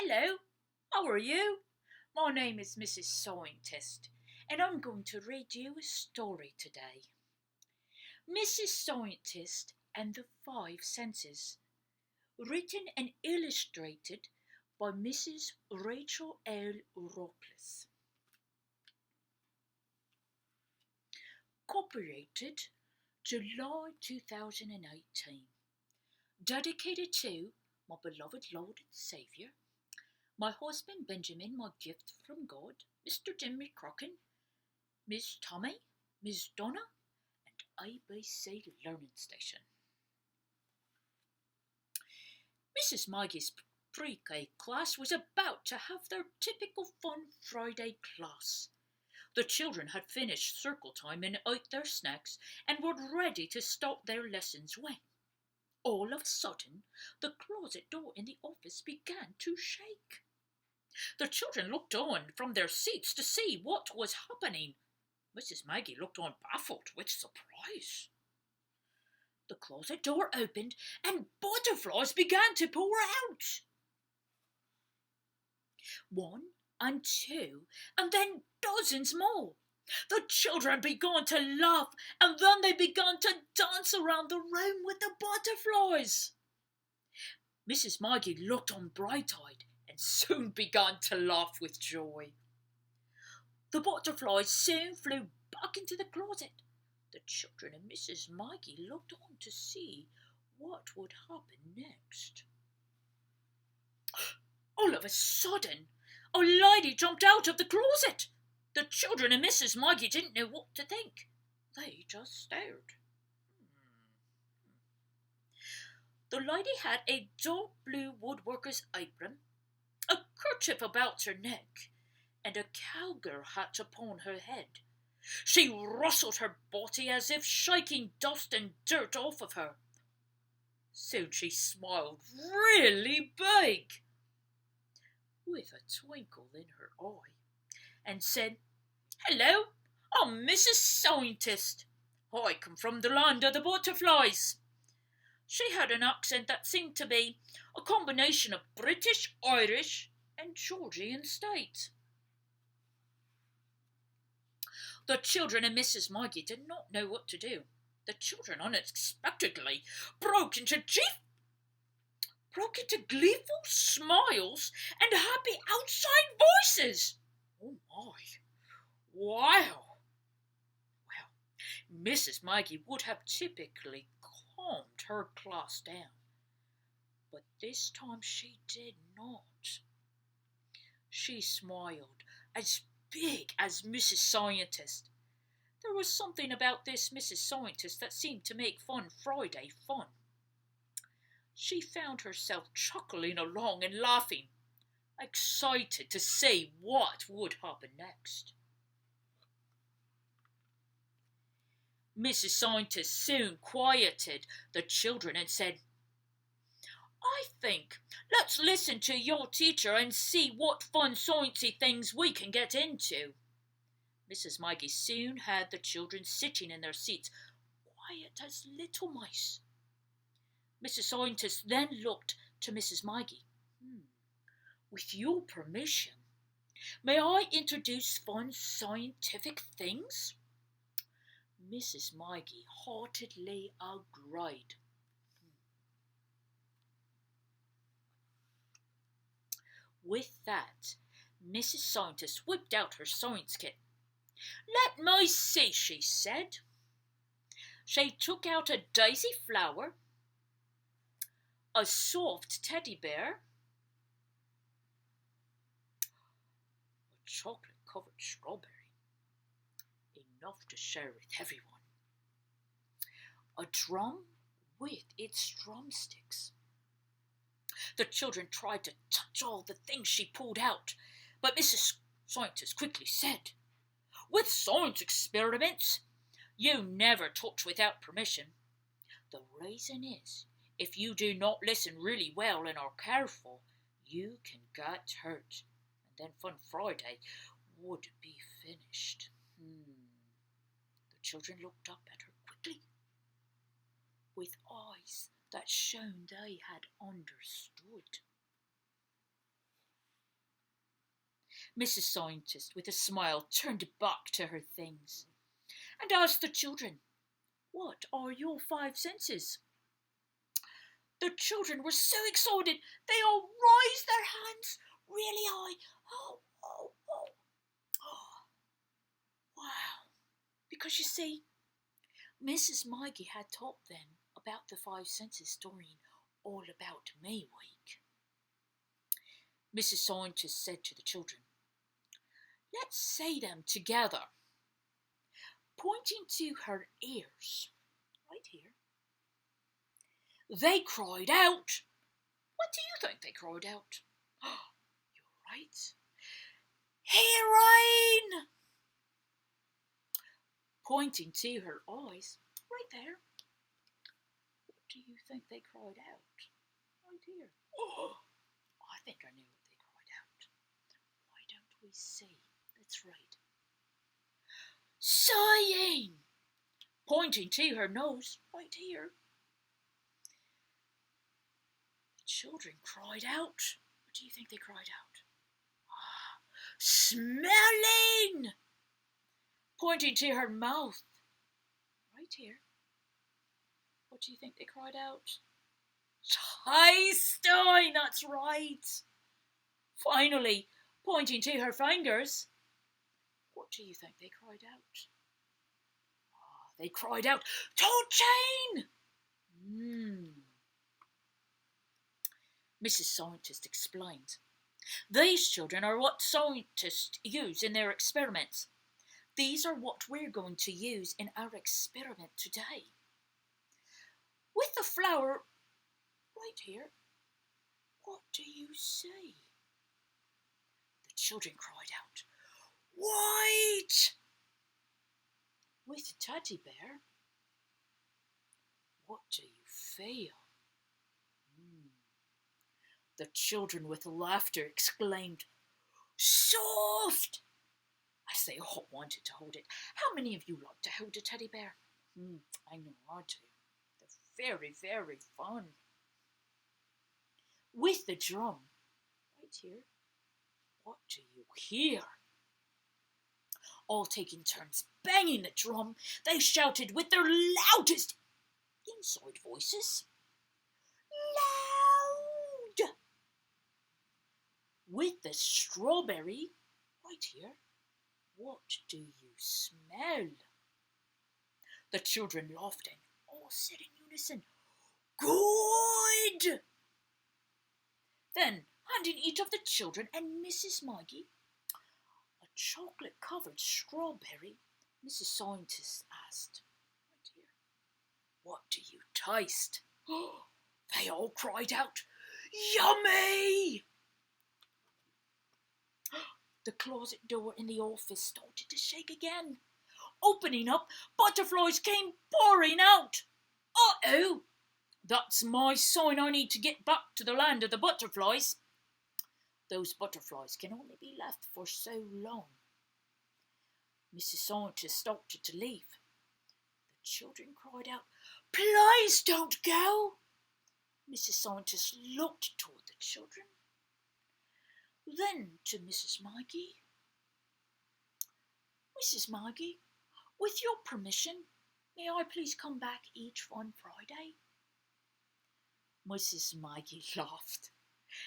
Hello, how are you? My name is Mrs. Scientist, and I'm going to read you a story today. Mrs. Scientist and the Five Senses, written and illustrated by Mrs. Rachel L. Robles. Copyrighted July 2018. Dedicated to my beloved Lord and Saviour, my husband Benjamin, my gift from God, Mr. Jimmy Crocken, Miss Tommy, Miss Donna, and ABC Learning Station. Mrs. Maggie's pre-K class was about to have their typical fun Friday class. The children had finished circle time and ate their snacks and were ready to start their lessons when, all of a sudden, the closet door in the office began to shake. The children looked on from their seats to see what was happening. Mrs. Maggie looked on baffled with surprise. The closet door opened and butterflies began to pour out. One and two, and then dozens more. The children began to laugh, and then they began to dance around the room with the butterflies. Mrs. Maggie looked on bright-eyed and soon began to laugh with joy. The butterflies soon flew back into the closet. The children and Mrs. Maggie looked on to see what would happen next. All of a sudden, a lady jumped out of the closet. The children and Mrs. Maggie didn't know what to think. They just stared. The lady had a dark blue woodworker's apron, a kerchief about her neck, and a cowgirl hat upon her head. She rustled her body as if shaking dust and dirt off of her. Soon she smiled really big, with a twinkle in her eye, and said, "Hello, I'm Mrs. Scientist. I come from the land of the butterflies." She had an accent that seemed to be a combination of British, Irish, and Georgian state. The children and Mrs. Maggie did not know what to do. The children unexpectedly broke into gleeful smiles and happy outside voices. Oh my! Wow! Well, Mrs. Maggie would have typically calmed her class down, but this time she did not. She smiled as big as Mrs. Scientist. There was something about this Mrs. Scientist that seemed to make Fun Friday fun. She found herself chuckling along and laughing, excited to see what would happen next. Mrs. Scientist soon quieted the children and said, "I think let's listen to your teacher and see what fun sciencey things we can get into." Mrs. Maggie soon had the children sitting in their seats, quiet as little mice. Mrs. Scientist then looked to Mrs. Maggie. "With your permission, may I introduce fun scientific things?" Mrs. Maggie heartily agreed. With that, Mrs. Scientist whipped out her science kit. "Let me see," she said. She took out a daisy flower, a soft teddy bear, a chocolate-covered strawberry, enough to share with everyone, a drum with its drumsticks. The children tried to touch all the things she pulled out, but Mrs. Scientist quickly said, "With science experiments, you never touch without permission. The reason is, if you do not listen really well and are careful, you can get hurt, and then Fun Friday would be finished." The children looked up at her quickly, with eyes that showed they had understood. Mrs. Scientist, with a smile, turned back to her things and asked the children, "What are your five senses?" The children were so excited they all raised their hands really high. Oh, oh, oh, oh. Wow. Because you see, Mrs. Maggie had taught them about the five senses during All About Me week. Mrs. Scientist said to the children, "Let's say them together," pointing to her ears, right here. They cried out. What do you think they cried out? You're right. "Hearing!" Pointing to her eyes, right there. What do you think they cried out? Right here. Oh, I think I knew what they cried out. Why don't we see? That's right. "Sighing!" Pointing to her nose, right here. The children cried out. What do you think they cried out? "Smelling!" Pointing to her mouth, right here. What do you think they cried out? "Tasting!" That's right. Finally, pointing to her fingers, what do you think they cried out? They cried out, "Touching!" Mrs. Scientist explained, "These children are what scientists use in their experiments. These are what we're going to use in our experiment today. With the flower right here, what do you see?" The children cried out, "White!" With the teddy bear, what do you feel? The children with laughter exclaimed, "Soft!" as they all wanted to hold it. How many of you like to hold a teddy bear? I know I do. They're very, very fun. With the drum, right here, what do you hear? All taking turns banging the drum, they shouted with their loudest inside voices, "Loud!" With the strawberry, right here, what do you smell? The children laughed and all said in unison, "Good!" Then, handing each of the children and Mrs. Maggie a chocolate-covered strawberry, Mrs. Scientist asked, right here, "What do you taste?" They all cried out, "Yummy!" The closet door in the office started to shake again. Opening up, butterflies came pouring out. Uh-oh! That's my sign I need to get back to the land of the butterflies. Those butterflies can only be left for so long. Mrs. Scientist started to leave. The children cried out, "Please don't go!" Mrs. Scientist looked toward the children, then to Mrs. Maggie. "Mrs. Maggie, with your permission, may I please come back each one Friday?" Mrs. Maggie laughed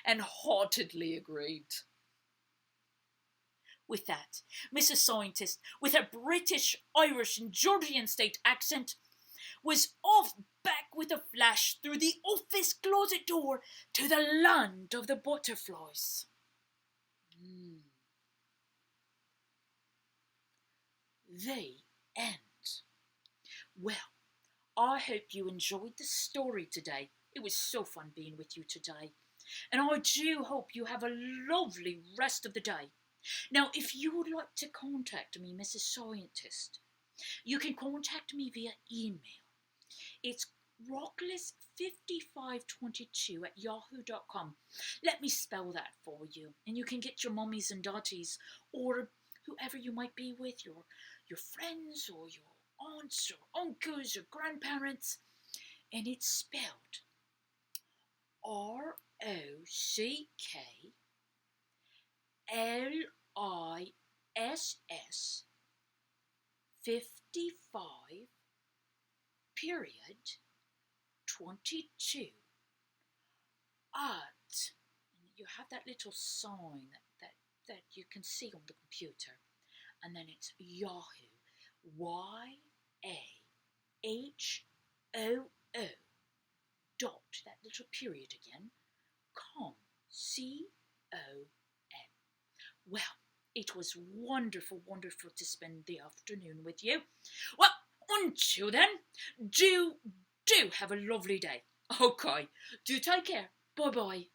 and heartily agreed. With that, Mrs. Scientist, with her British, Irish and Georgian state accent, was off back with a flash through the office closet door to the land of the butterflies. The end. Well, I hope you enjoyed the story today. It was so fun being with you today. And I do hope you have a lovely rest of the day. Now, if you would like to contact me, Mrs. Scientist, you can contact me via email. It's rockless5522@yahoo.com. Let me spell that for you, and you can get your mummies and daddies, or whoever you might be with, your friends or your aunts or uncles or grandparents, and it's spelled ROCKLESS ISS 55 period 22 at, and you have that little sign that you can see on the computer, and then it's Yahoo, YAHOO dot, that little period again, com, COM. Well, it was wonderful to spend the afternoon with you. Well, until then, do have a lovely day. Okay, do take care. Bye-bye.